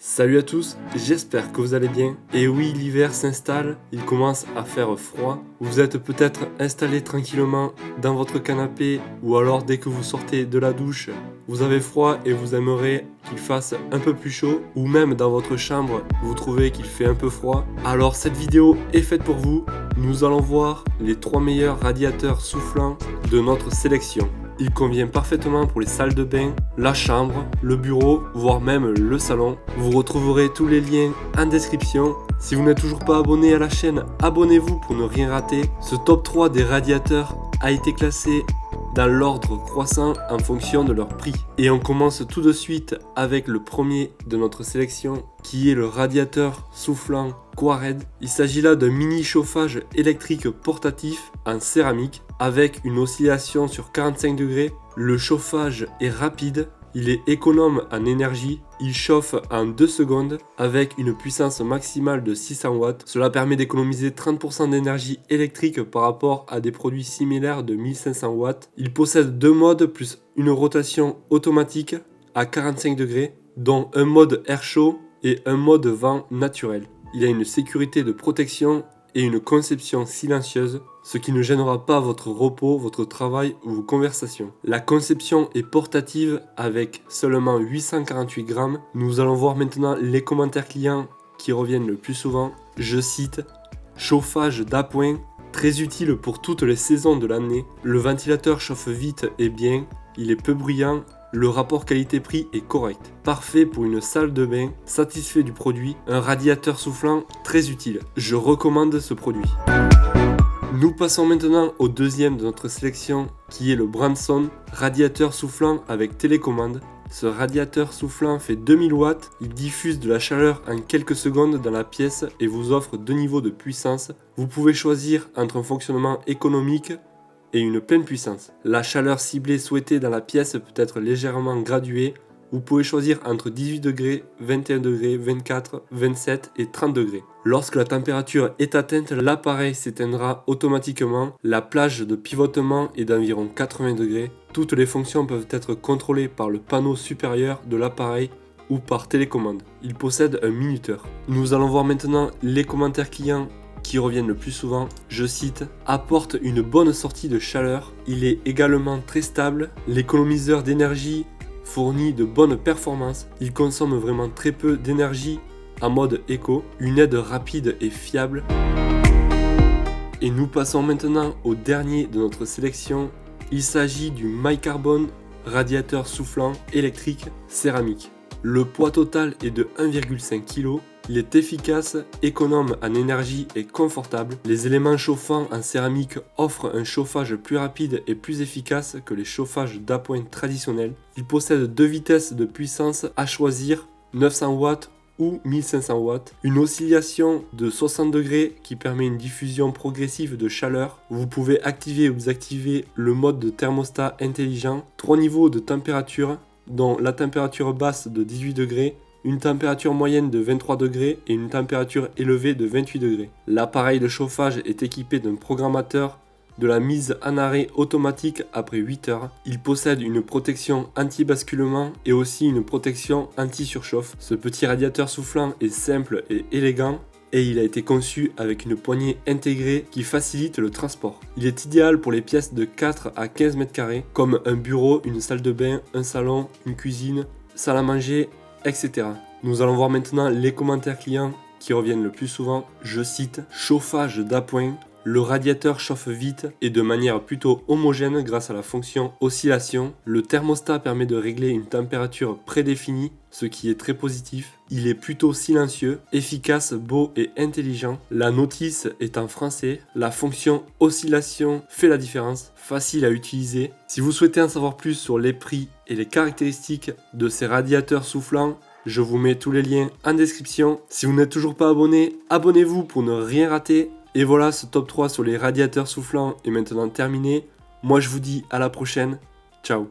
Salut à tous, j'espère que vous allez bien. Et oui, l'hiver s'installe, il commence à faire froid. Vous êtes peut-être installé tranquillement dans votre canapé ou alors dès que vous sortez de la douche, vous avez froid et vous aimeriez qu'il fasse un peu plus chaud, ou même dans votre chambre, vous trouvez qu'il fait un peu froid. Alors cette vidéo est faite pour vous. Nous allons voir les 3 meilleurs radiateurs soufflants de notre sélection. Il convient parfaitement pour les salles de bain, la chambre, le bureau, voire même le salon. Vous retrouverez tous les liens en description. Si vous n'êtes toujours pas abonné à la chaîne, abonnez-vous pour ne rien rater. Ce top 3 des radiateurs a été classé dans l'ordre croissant en fonction de leur prix. Et on commence tout de suite avec le premier de notre sélection, qui est le radiateur soufflant Quared. Il s'agit là d'un mini chauffage électrique portatif en céramique avec une oscillation sur 45 degrés. Le chauffage est rapide, il est économe en énergie, il chauffe en 2 secondes avec une puissance maximale de 600 watts. Cela permet d'économiser 30% d'énergie électrique par rapport à des produits similaires de 1500 watts. Il possède 2 modes plus une rotation automatique à 45 degrés, dont un mode air chaud et un mode vent naturel. Il a une sécurité de protection et une conception silencieuse, ce qui ne gênera pas votre repos, votre travail ou vos conversations. La conception est portative avec seulement 848 grammes. Nous allons voir maintenant les commentaires clients qui reviennent le plus souvent. Je cite: chauffage d'appoint, très utile pour toutes les saisons de l'année. Le ventilateur chauffe vite et bien, il est peu bruyant. Le rapport qualité-prix est correct. Parfait pour une salle de bain, satisfait du produit, un radiateur soufflant très utile. Je recommande ce produit. Nous passons maintenant au deuxième de notre sélection, qui est le Branson radiateur soufflant avec télécommande. Ce radiateur soufflant fait 2000 watts, il diffuse de la chaleur en quelques secondes dans la pièce et vous offre 2 niveaux de puissance. Vous pouvez choisir entre un fonctionnement économique et une pleine puissance. La chaleur ciblée souhaitée dans la pièce peut être légèrement graduée. Vous pouvez choisir entre 18 degrés, 21 degrés, 24, 27 et 30 degrés. Lorsque la température est atteinte, l'appareil s'éteindra automatiquement. La plage de pivotement est d'environ 80 degrés. Toutes les fonctions peuvent être contrôlées par le panneau supérieur de l'appareil ou par télécommande. Il possède un minuteur. Nous allons voir maintenant les commentaires clients qui reviennent le plus souvent. Je cite: apporte une bonne sortie de chaleur, il est également très stable, l'économiseur d'énergie fournit de bonnes performances, il consomme vraiment très peu d'énergie en mode éco, une aide rapide et fiable. Et nous passons maintenant au dernier de notre sélection. Il s'agit du MyCarbon radiateur soufflant électrique céramique. Le poids total est de 1,5 kg. Il est efficace, économe en énergie et confortable. Les éléments chauffants en céramique offrent un chauffage plus rapide et plus efficace que les chauffages d'appoint traditionnels. Il possède 2 vitesses de puissance à choisir, 900 watts ou 1500 watts. Une oscillation de 60 degrés qui permet une diffusion progressive de chaleur. Vous pouvez activer ou désactiver le mode de thermostat intelligent. 3 niveaux de température, dont la température basse de 18 degrés, une température moyenne de 23 degrés et une température élevée de 28 degrés. L'appareil de chauffage est équipé d'un programmateur de la mise en arrêt automatique après 8 heures. Il possède une protection anti-basculement et aussi une protection anti-surchauffe. Ce petit radiateur soufflant est simple et élégant et il a été conçu avec une poignée intégrée qui facilite le transport. Il est idéal pour les pièces de 4 à 15 m², comme un bureau, une salle de bain, un salon, une cuisine, salle à manger, etc. Nous allons voir maintenant les commentaires clients qui reviennent le plus souvent. Je cite: chauffage d'appoint, le radiateur chauffe vite et de manière plutôt homogène grâce à la fonction oscillation. Le thermostat permet de régler une température prédéfinie, ce qui est très positif. Il est plutôt silencieux, efficace, beau et intelligent. La notice est en français. La fonction oscillation fait la différence. Facile à utiliser. Si vous souhaitez en savoir plus sur les prix et les caractéristiques de ces radiateurs soufflants, je vous mets tous les liens en description. Si vous n'êtes toujours pas abonné, abonnez-vous pour ne rien rater. Et voilà, ce top 3 sur les radiateurs soufflants est maintenant terminé. Moi je vous dis à la prochaine. Ciao.